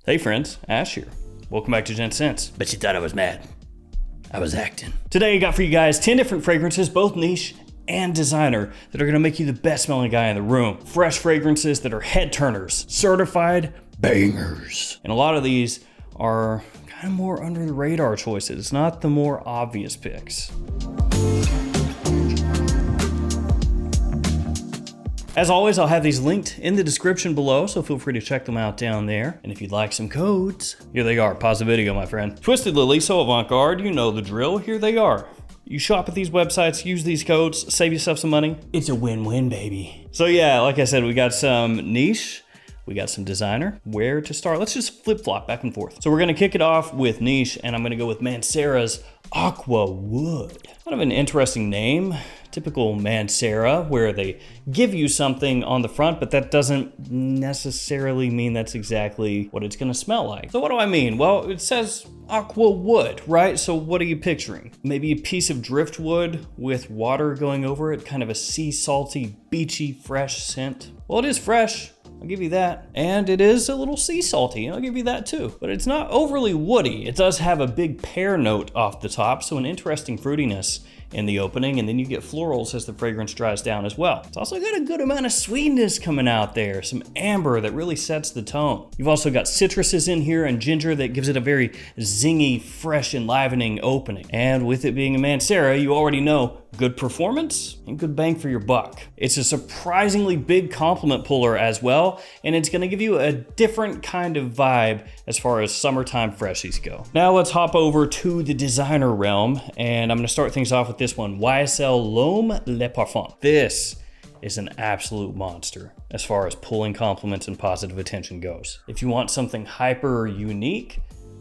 Hey friends, Ash here. Welcome back to Gents. Bet you thought I was mad. I was acting. Today I got for you guys 10 different fragrances, both niche and designer, that are gonna make you the best smelling guy in the room. Fresh fragrances that are head turners, certified bangers. And a lot of these are kind of more under the radar choices, not the more obvious picks. As always, I'll have these linked in the description below, so feel free to check them out down there. And if you'd like some codes, here they are. Pause the video, my friend. Twisted Lily, so avant-garde, you know the drill. Here they are. You shop at these websites, use these codes, save yourself some money. It's a win-win, baby. So yeah, like I said, we got some niche, we got some designer. Where to start? Let's just flip-flop back and forth. So we're gonna kick it off with niche, and I'm gonna go with Mancera's Aqua Wood. Kind of an interesting name. Typical Mancera, where they give you something on the front, but that doesn't necessarily mean that's exactly what it's gonna smell like. So what do I mean? Well, it says Aqua Wood, right? So what are you picturing? Maybe a piece of driftwood with water going over it, kind of a sea salty, beachy, fresh scent. Well, it is fresh. I'll give you that. And it is a little sea salty, I'll give you that too. But it's not overly woody. It does have a big pear note off the top, so an interesting fruitiness in the opening, and then you get florals as the fragrance dries down as well. It's also got a good amount of sweetness coming out there, some amber that really sets the tone. You've also got citruses in here and ginger that gives it a very zingy, fresh, enlivening opening. And with it being a Mancera, you already know good performance and good bang for your buck. It's a surprisingly big compliment puller as well, and it's gonna give you a different kind of vibe as far as summertime freshies go. Now let's hop over to the designer realm, and I'm gonna start things off with this one, YSL Le Parfum. This is an absolute monster as far as pulling compliments and positive attention goes. If you want something hyper unique,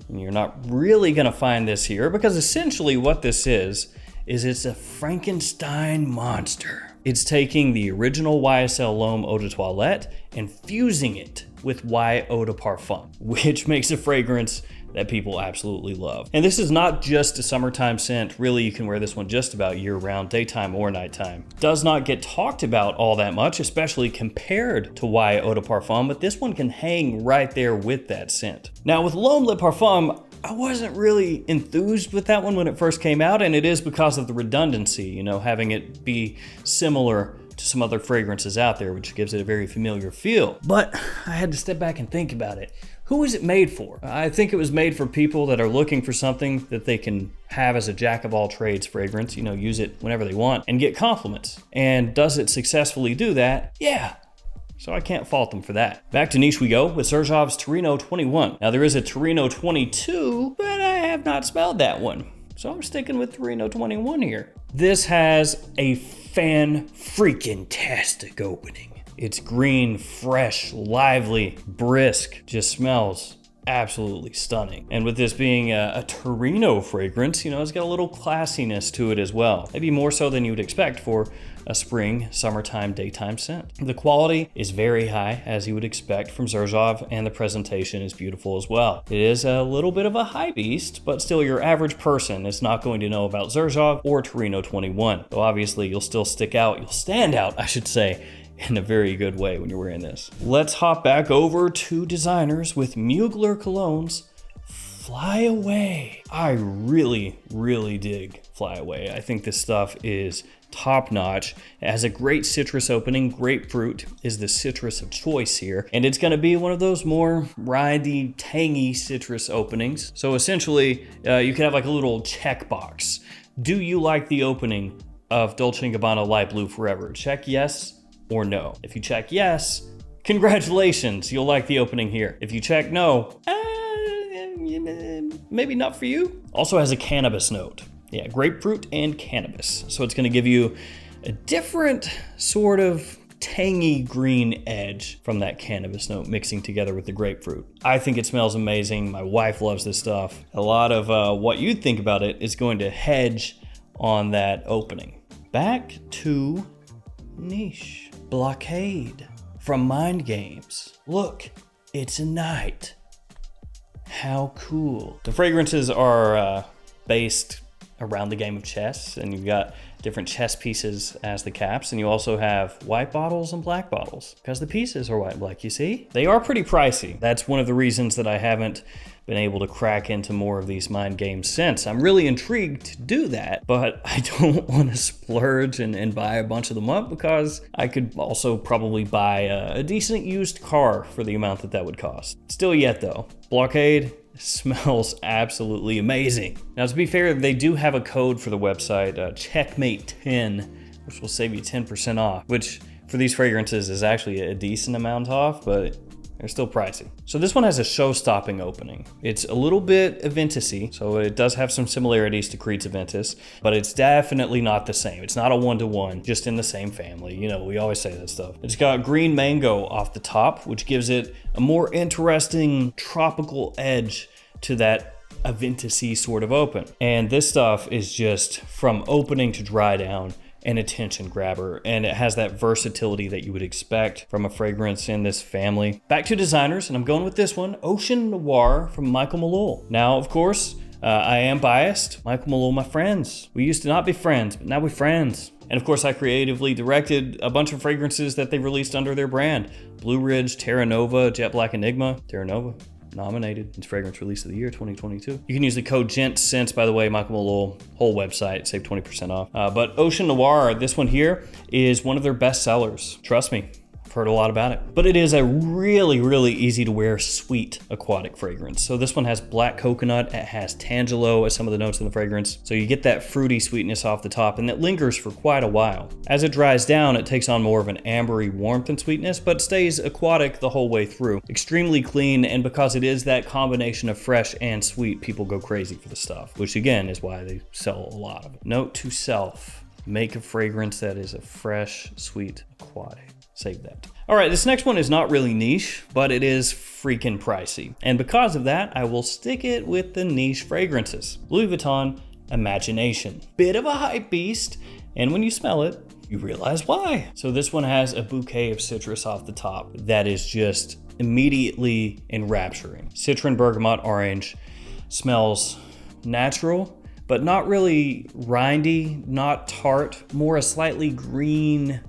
and you're not really gonna find this here, because essentially what this is it's a Frankenstein monster. It's taking the original YSL L'Homme Eau de Toilette and fusing it with Y Eau de Parfum, which makes a fragrance that people absolutely love. And this is not just a summertime scent. Really, you can wear this one just about year-round, daytime or nighttime. Does not get talked about all that much, especially compared to Y Eau de Parfum, but this one can hang right there with that scent. Now with L'Homme Le Parfum, I wasn't really enthused with that one when it first came out, and it is because of the redundancy, you know, having it be similar to some other fragrances out there, which gives it a very familiar feel. But I had to step back and think about it. Who is it made for? I think it was made for people that are looking for something that they can have as a jack of all trades fragrance, you know, use it whenever they want and get compliments. And does it successfully do that? Yeah. So I can't fault them for that. Back to niche we go with Xerjoff's Torino 21. Now there is a Torino 22, but I have not smelled that one. So I'm sticking with Torino 21 here. This has a fan-freaking-tastic opening. It's green, fresh, lively, brisk, just smells absolutely stunning. And with this being a Torino fragrance, you know, it's got a little classiness to it as well. Maybe more so than you would expect for a spring, summertime, daytime scent. The quality is very high, as you would expect from Xerjoff, and the presentation is beautiful as well. It is a little bit of a high beast, but still your average person is not going to know about Xerjoff or Torino 21. So obviously you'll still you'll stand out, I should say, in a very good way when you're wearing this. Let's hop back over to designers with Mugler Cologne's Fly Away. I really, really dig Fly Away. I think this stuff is top notch. It has a great citrus opening. Grapefruit is the citrus of choice here. And it's gonna be one of those more rindy, tangy citrus openings. So essentially, you can have like a little checkbox. Do you like the opening of Dolce & Gabbana Light Blue Forever? Check yes or no. If you check yes, congratulations, you'll like the opening here. If you check no, maybe not for you. Also has a cannabis note. Yeah, grapefruit and cannabis. So it's gonna give you a different sort of tangy green edge from that cannabis note mixing together with the grapefruit. I think it smells amazing. My wife loves this stuff. A lot of what you'd think about it is going to hedge on that opening. Back to niche. Blockade from Mind Games. Look, it's a night. How cool. The fragrances are based around the game of chess, and you've got different chest pieces as the caps, and you also have white bottles and black bottles because the pieces are white and black, you see? They are pretty pricey. That's one of the reasons that I haven't been able to crack into more of these mind games since. I'm really intrigued to do that, but I don't want to splurge and buy a bunch of them up because I could also probably buy a decent used car for the amount that that would cost. Still yet though, Blockade smells absolutely amazing. Now to be fair, they do have a code for the website, Checkmate10, which will save you 10% off, which for these fragrances is actually a decent amount off, but they're still pricey. So this one has a show-stopping opening. It's a little bit Aventus-y, so it does have some similarities to Creed's Aventus, but it's definitely not the same. It's not a one-to-one, just in the same family. You know, we always say that stuff. It's got green mango off the top, which gives it a more interesting tropical edge to that Aventus-y sort of open. And this stuff is just from opening to dry down an attention grabber, and it has that versatility that you would expect from a fragrance in this family. Back to designers, and I'm going with this one, Ocean Noir from Michael Malul. Now, of course, I am biased. Michael Malul, my friends. We used to not be friends, but now we're friends. And of course, I creatively directed a bunch of fragrances that they released under their brand. Blue Ridge, Terra Nova, Jet Black Enigma, Terra Nova. Nominated. It's Fragrance Release of the Year 2022. You can use the code GENTS, by the way, Michael Malul, whole website, save 20% off. But Ocean Noir, this one here, is one of their best sellers. Trust me. Heard a lot about it, but it is a really, really easy to wear sweet aquatic fragrance. So this one has black coconut, it has tangelo as some of the notes in the fragrance. So you get that fruity sweetness off the top, and it lingers for quite a while. As it dries down, it takes on more of an ambery warmth and sweetness, but stays aquatic the whole way through. Extremely clean, and because it is that combination of fresh and sweet, people go crazy for the stuff, which again is why they sell a lot of it. Note to self, make a fragrance that is a fresh, sweet, aquatic. Save that. All right, this next one is not really niche, but it is freaking pricey. And because of that, I will stick it with the niche fragrances. Louis Vuitton Imagination. Bit of a hype beast, and when you smell it, you realize why. So this one has a bouquet of citrus off the top that is just immediately enrapturing. Citron, bergamot, orange. Smells natural, but not really rindy, not tart, more a slightly green,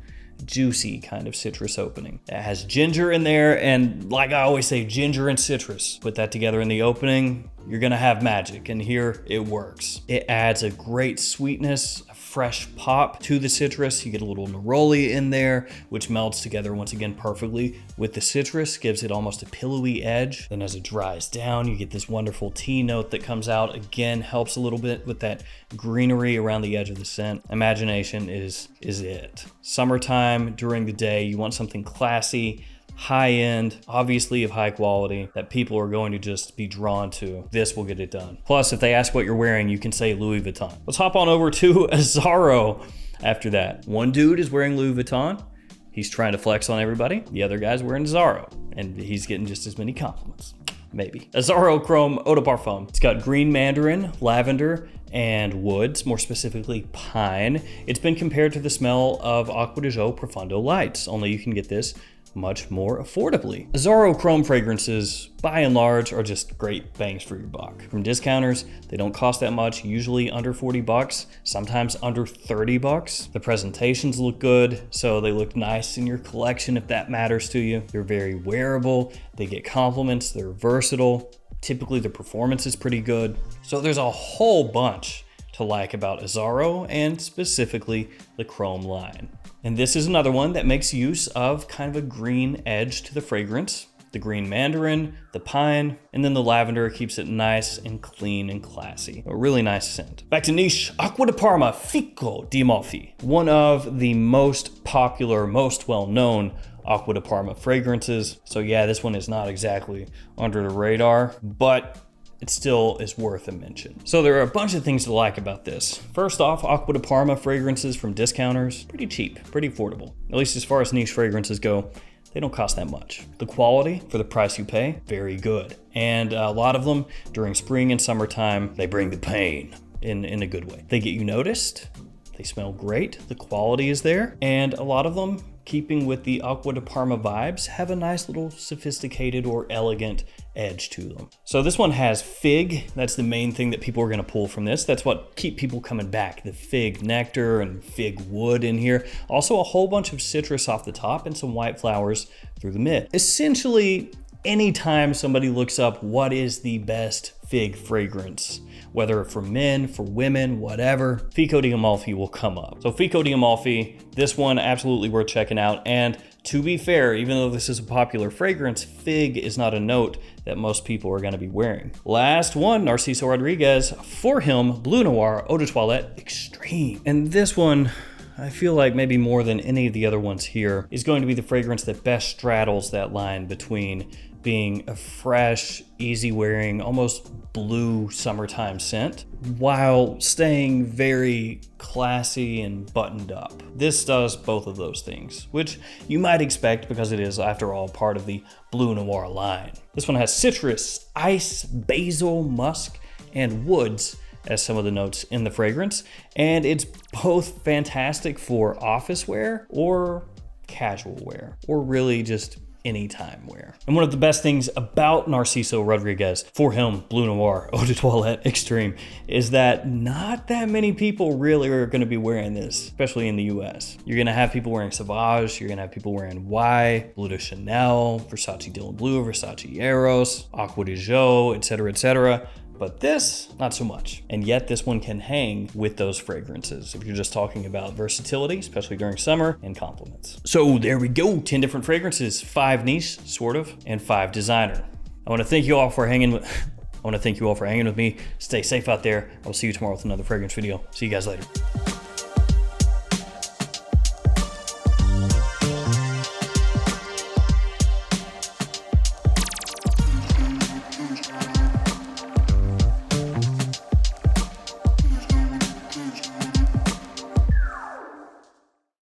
juicy kind of citrus opening. It has ginger in there, and like I always say, ginger and citrus. Put that together in the opening, you're gonna have magic, and here it works. It adds a great sweetness, a fresh pop to the citrus. You get a little neroli in there, which melds together once again perfectly with the citrus, gives it almost a pillowy edge. Then as it dries down, you get this wonderful tea note that comes out. Again, helps a little bit with that greenery around the edge of the scent. Imagination is it. Summertime, during the day, you want something classy, high-end, obviously of high quality, that people are going to just be drawn to. This will get it done. Plus, if they ask what you're wearing, you can say Louis Vuitton. Let's hop on over to Azzaro after that. One dude is wearing Louis Vuitton. He's trying to flex on everybody. The other guy's wearing Azzaro, and he's getting just as many compliments. Maybe. Azzaro Chrome Eau de Parfum. It's got green mandarin, lavender, and woods, more specifically pine. It's been compared to the smell of Aqua di Gio Profondo Lights, only you can get this much more affordably. Azzaro Chrome fragrances, by and large, are just great bangs for your buck. From discounters, they don't cost that much, usually under 40 bucks, sometimes under 30 bucks. The presentations look good, so they look nice in your collection if that matters to you. They're very wearable, they get compliments, they're versatile. Typically the performance is pretty good. So there's a whole bunch to like about Azzaro, and specifically the Chrome line. And this is another one that makes use of kind of a green edge to the fragrance. The green mandarin, the pine, and then the lavender keeps it nice and clean and classy. A really nice scent. Back to niche, Acqua di Parma Fico di Amalfi. One of the most popular, most well-known Acqua di Parma fragrances. So yeah, this one is not exactly under the radar, but it still is worth a mention. So there are a bunch of things to like about this. First off, Acqua di Parma fragrances from discounters, pretty cheap, pretty affordable. At least as far as niche fragrances go, they don't cost that much. The quality for the price you pay, very good. And a lot of them during spring and summertime, they bring the pain in a good way. They get you noticed, they smell great, the quality is there, and a lot of them keeping with the Aqua de Parma vibes, have a nice little sophisticated or elegant edge to them. So this one has fig. That's the main thing that people are gonna pull from this. That's what keep people coming back. The fig nectar and fig wood in here. Also a whole bunch of citrus off the top and some white flowers through the mid. Essentially, anytime somebody looks up what is the best fig fragrance, whether for men, for women, whatever, Fico di Amalfi will come up. So Fico di Amalfi, this one absolutely worth checking out. And to be fair, even though this is a popular fragrance, fig is not a note that most people are gonna be wearing. Last one, Narciso Rodriguez For Him Blue Noir Eau de Toilette Extreme. And this one, I feel like maybe more than any of the other ones here, is going to be the fragrance that best straddles that line between being a fresh, easy wearing, almost blue summertime scent, while staying very classy and buttoned up. This does both of those things, which you might expect because it is, after all, part of the Blue Noir line. This one has citrus, ice, basil, musk, and woods as some of the notes in the fragrance, and it's both fantastic for office wear or casual wear, or really just anytime wear. And one of the best things about Narciso Rodriguez For Him Blue Noir Eau de Toilette Extreme is that not that many people really are gonna be wearing this, especially in the US. You're gonna have people wearing Sauvage, you're gonna have people wearing Y, Bleu de Chanel, Versace Dylan Blue, Versace Eros, Aqua de Jo, etc., etc. But this, not so much. And yet this one can hang with those fragrances if you're just talking about versatility, especially during summer, and compliments. So there we go, 10 different fragrances, 5 niche, sort of, and 5 designer. I wanna thank you all for hanging with me. Stay safe out there. I'll see you tomorrow with another fragrance video. See you guys later.